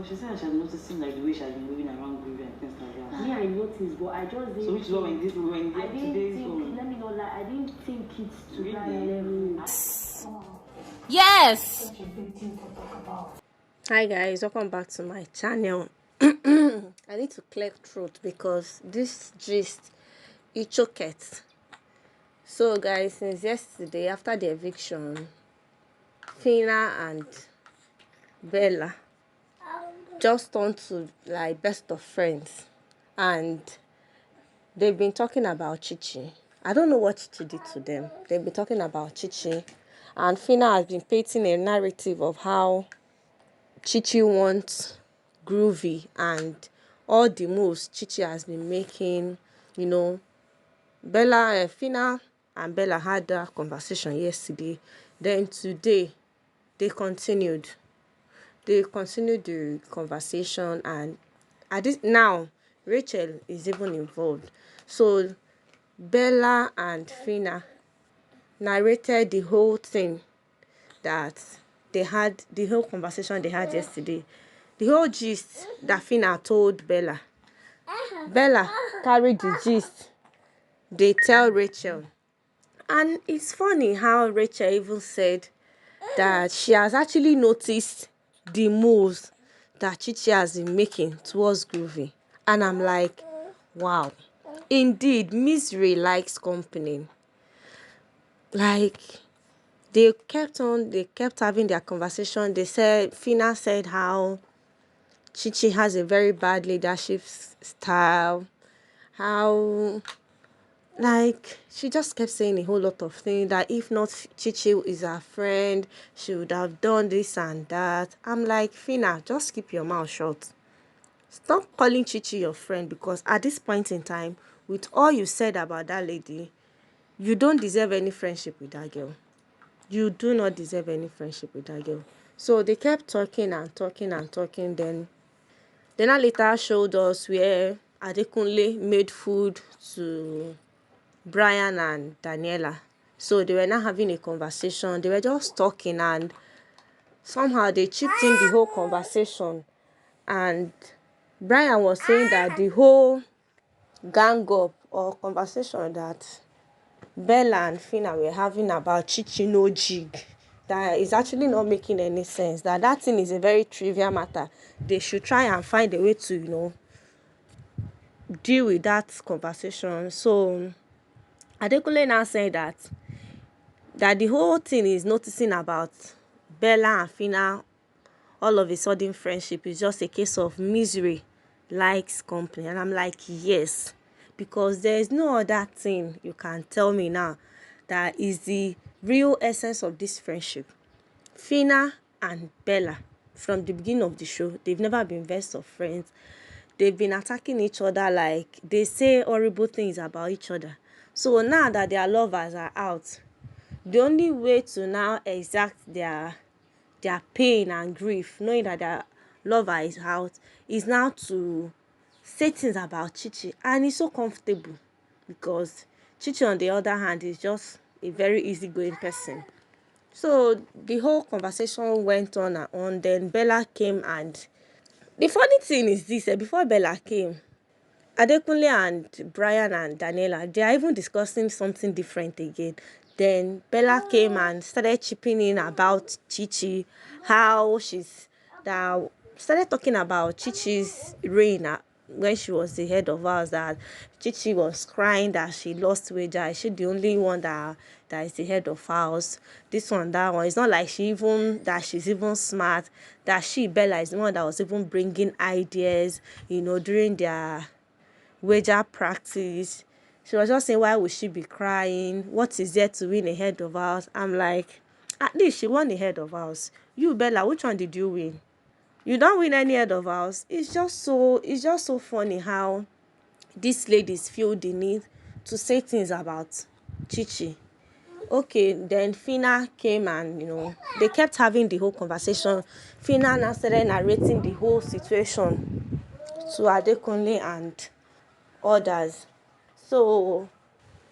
Well, she said she had noticing like the way she had been moving around Groovy and things like that. Me, I noticed, but I just didn't. So which is what when today's think, let me not lie, I didn't think it's to that level. Yes. Hi guys, welcome back to my channel. I need to clear throat because this gist it choked. So guys, since yesterday after the eviction, Phyna and Bella just turned to like best of friends, and they've been talking about Chichi. I don't know what Chichi did to them. They've been talking about Chichi, and Phyna has been painting a narrative of how Chichi wants Groovy and all the moves Chichi has been making. You know, Phyna and Bella had that conversation yesterday. Then today, they continued. They continued the conversation, and at this now, Rachel is even involved. So Bella and Phyna narrated the whole thing that they had, the whole conversation they had yesterday. The whole gist that Phyna told Bella. Bella carried the gist. They tell Rachel. And it's funny how Rachel even said that she has actually noticed the moves that Chichi has been making towards Groovy. And I'm like, wow. Indeed, misery likes company. Like, they kept having their conversation. They said, Phyna said how Chichi has a very bad leadership style. How, like, she just kept saying a whole lot of things that if not Chichi is her friend, she would have done this and that. I'm like, Phyna, just keep your mouth shut. Stop calling Chichi your friend, because at this point in time, with all you said about that lady, you don't deserve any friendship with that girl. You do not deserve any friendship with that girl. So they kept talking and talking and talking. Then I later showed us where ADEKUNLE made food to BRYANN and DANIELLA. So they were now having a conversation. They were just talking, and somehow they chipped in the whole conversation. And BRYANN was saying that the whole gang up or conversation that Bella and Phyna were having about Chichi no jig, that is actually not making any sense. That thing is a very trivial matter. They should try and find a way to, you know, deal with that conversation. So ADEKUNLE now saying that the whole thing is noticing about Bella and Phyna all of a sudden friendship is just a case of misery likes company. And I'm like, yes, because there is no other thing you can tell me now that is the real essence of this friendship. Phyna and Bella, from the beginning of the show, they've never been best of friends. They've been attacking each other, like they say horrible things about each other. So now that their lovers are out, the only way to now exact their pain and grief, knowing that their lover is out, is now to say things about Chichi. And it's so comfortable, because Chichi, on the other hand, is just a very easygoing person. So the whole conversation went on and on. Then Bella came, and the funny thing is this, before Bella came, ADEKUNLE and BRYANN and DANIELLA, they are even discussing something different again. Then Bella came and started chipping in about Chichi, how started talking about Chichi's reign when she was the head of ours, that Chichi was crying that she lost weight, that she's the only one that is the head of house, this one, that one. It's not like she's even smart, that Bella is the one that was even bringing ideas, you know, during their wager practice. She was just saying, why would she be crying? What is there to win a head of house? I'm like, at least she won a head of house. You, Bella, which one did you win? You don't win any head of house. It's just so funny how these ladies feel the need to say things about Chichi. Okay, then Phyna came, and you know, they kept having the whole conversation. Phyna now started narrating the whole situation to ADEKUNLE and others. So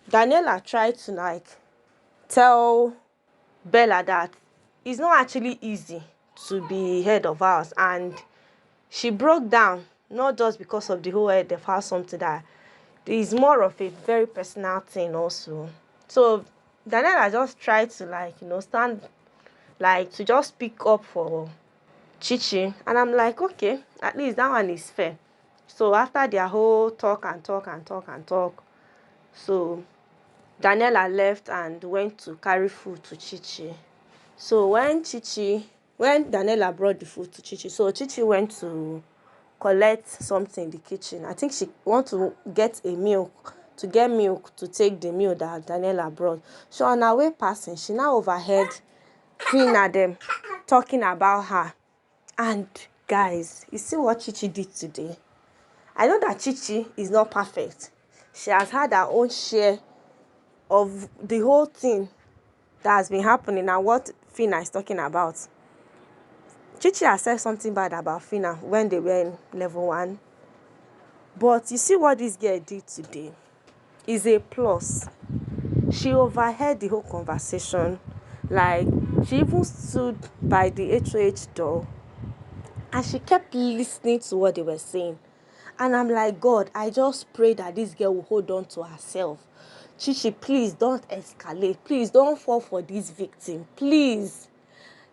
Daniella tried to like tell Bella that it's not actually easy to be head of house, and she broke down, not just because of the whole they've had something that is more of a very personal thing also. So Daniella just tried to, like, you know, stand, like, to just speak up for Chichi, and I'm like, okay, at least that one is fair. So after their whole talk, so Daniella left and went to carry food to Chichi. So when Daniella brought the food to Chichi, so Chichi went to collect something in the kitchen. I think she want to get milk to take the milk that Daniella brought. So on her way passing, she now overheard Phyna them talking about her. And guys, you see what Chichi did today? I know that Chichi is not perfect. She has had her own share of the whole thing that has been happening and what Phyna is talking about. Chichi has said something bad about Phyna when they were in level 1. But you see what this girl did today is a plus. She overheard the whole conversation. Like, she even stood by the HOH door and she kept listening to what they were saying. And I'm like, God, I just pray that this girl will hold on to herself. Chichi, please don't escalate. Please don't fall for this victim. Please.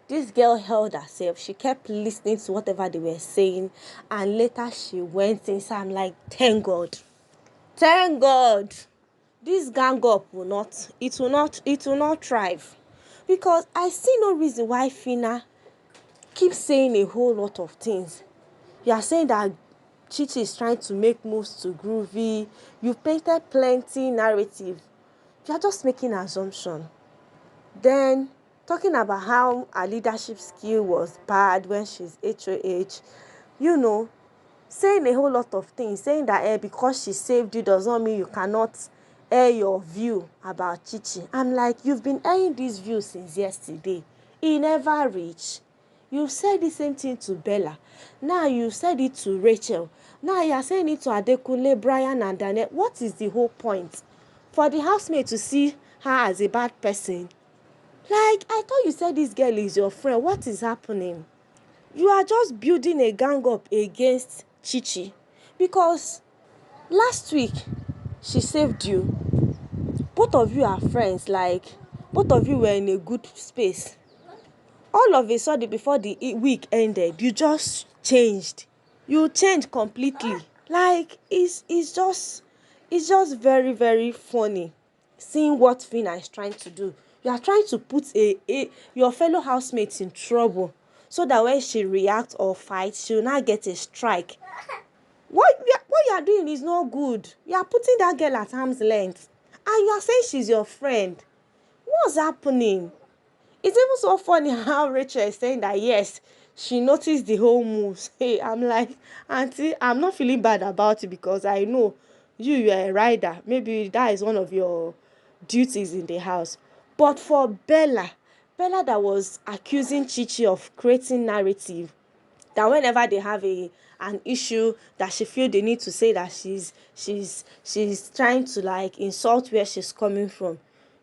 This girl held herself. She kept listening to whatever they were saying. And later she went in. So I'm like, thank God. Thank God. This gang up will not thrive. Because I see no reason why Phyna keeps saying a whole lot of things. You are saying that Chichi is trying to make moves to Groovy. You've painted plenty narrative. You are just making assumption. Then talking about how her leadership skill was bad when she's HOH. You know, saying a whole lot of things. Saying that because she saved you does not mean you cannot air your view about Chichi. I'm like, you've been airing this view since yesterday. It never reached. You said the same thing to Bella. Now you said it to Rachel. Now you are saying it to Adekunle, Bryan, and Daniel. What is the whole point? For the housemate to see her as a bad person? Like, I thought you said this girl is your friend. What is happening? You are just building a gang up against Chichi. Because last week, she saved you. Both of you are friends. Like, both of you were in a good space. All of a sudden, before the week ended, you just changed. You changed completely. Like, it's just very, very funny seeing what Phyna is trying to do. You are trying to put your fellow housemates in trouble so that when she reacts or fights, she will not get a strike. What you are doing is not good. You are putting that girl at arm's length. And you are saying she's your friend. What's happening? It's even so funny how Rachel is saying that, yes, she noticed the whole moves. Hey, I'm like, Auntie, I'm not feeling bad about it because I know you're a rider. Maybe that is one of your duties in the house. But for Bella that was accusing Chichi of creating narrative, that whenever they have an issue that she feel they need to say that she's trying to, like, insult where she's coming from.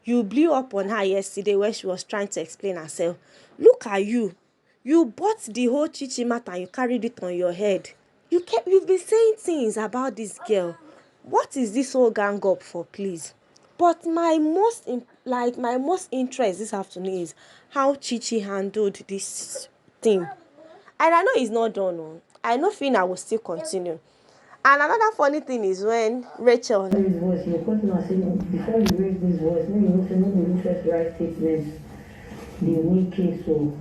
You blew up on her yesterday when she was trying to explain herself. Look at you. You bought the whole Chichi matter and you carried it on your head. You've been saying things about this girl. What is this whole gang up for, please? But my most interest this afternoon is how Chichi handled this thing. And I know it's not done. No. I know Phyna will still continue. And another funny thing is when Rachel. His voice, you continue saying before you raise this voice, no, you say no, you first write statements. The wicked so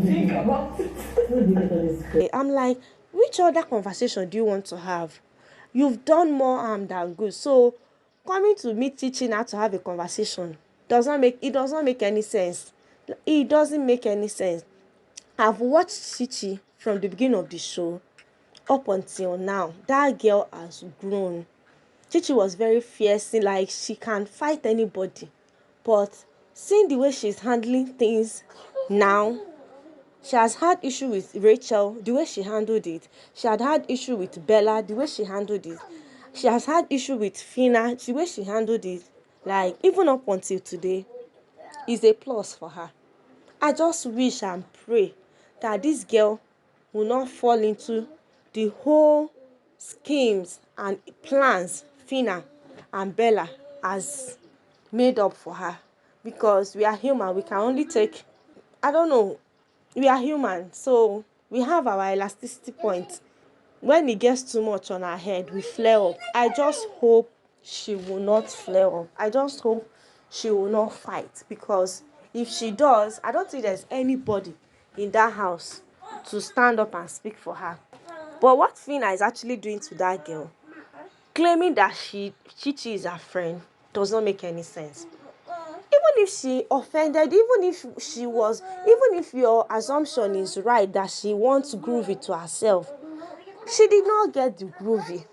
think about it. I'm like, which other conversation do you want to have? You've done more harm than good. So coming to meet Chichi now to have a conversation does not make any sense. It doesn't make any sense. I've watched Chichi from the beginning of the show up until now. That girl has grown. Chichi was very fierce, like she can fight anybody. But seeing the way she's handling things now, she has had issue with Rachel, the way she handled it. She had issue with Bella, the way she handled it. She has had issue with Phyna, the way she handled it. Like, even up until today, is a plus for her. I just wish and pray that this girl will not fall into the whole schemes and plans Phyna and Bella has made up for her, because we are human. We can only take, I don't know, we are human, so we have our elasticity point. When it gets too much on our head, we flare up. I just hope she will not flare up. I just hope she will not fight, because if she does, I don't think there's anybody in that house to stand up and speak for her. But what Phyna is actually doing to that girl, claiming that Chichi is her friend, does not make any sense. Even if she offended, even if your assumption is right that she wants groovy to herself, she did not get the groovy.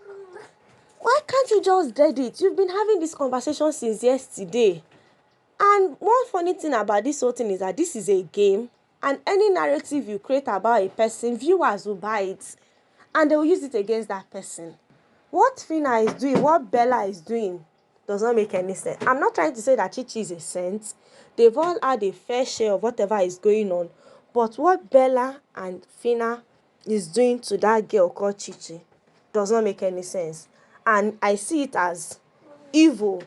Why can't you just dead it? You've been having this conversation since yesterday. And one funny thing about this whole thing is that this is a game, and any narrative you create about a person, viewers will buy it and they will use it against that person. What Phyna is doing, what Bella is doing, does not make any sense. I'm not trying to say that Chichi is a saint. They've all had a fair share of whatever is going on. But what Bella and Phyna is doing to that girl called Chichi does not make any sense. And I see it as evil.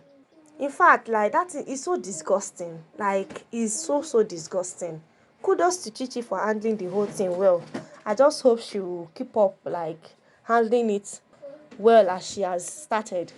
In fact, like, that thing is so disgusting. Like, it's so disgusting. Kudos to Chichi for handling the whole thing well. I just hope she will keep up, like, handling it well as she has started.